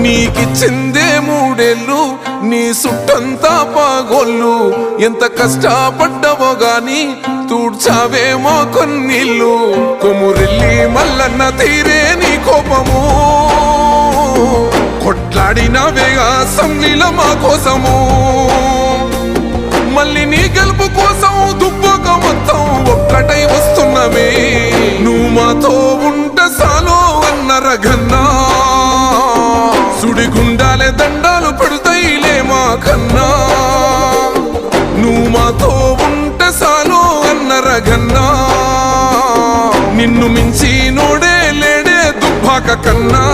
నీకిచ్చిందే 3 ఏళ్ళు నీ సుట్టంతా పాగోళ్ళు ఎంత కష్టపడ్డవో గాని తూడ్చావేమో కొన్నిళ్ళు కొమురెల్లి మల్లన్న తీరే నీ కోపము కొట్లాడినవే అసెంబ్లీలో మా కోసము మళ్ళీ నీ గెలుపు కోసం దుబ్బక మొత్తం ఒక్కటై వస్తున్నమే నువ్వు మాతో ఉంటే సాలో అన్న రఘన్నా సుడిగుండాలే దండాలు పెడతాయిలే మా కన్నా నువ్వు మాతో ఉంటే సాలో అన్న రఘన్నా నిన్ను మించి నోడే లేడే దుబ్బాక కన్నా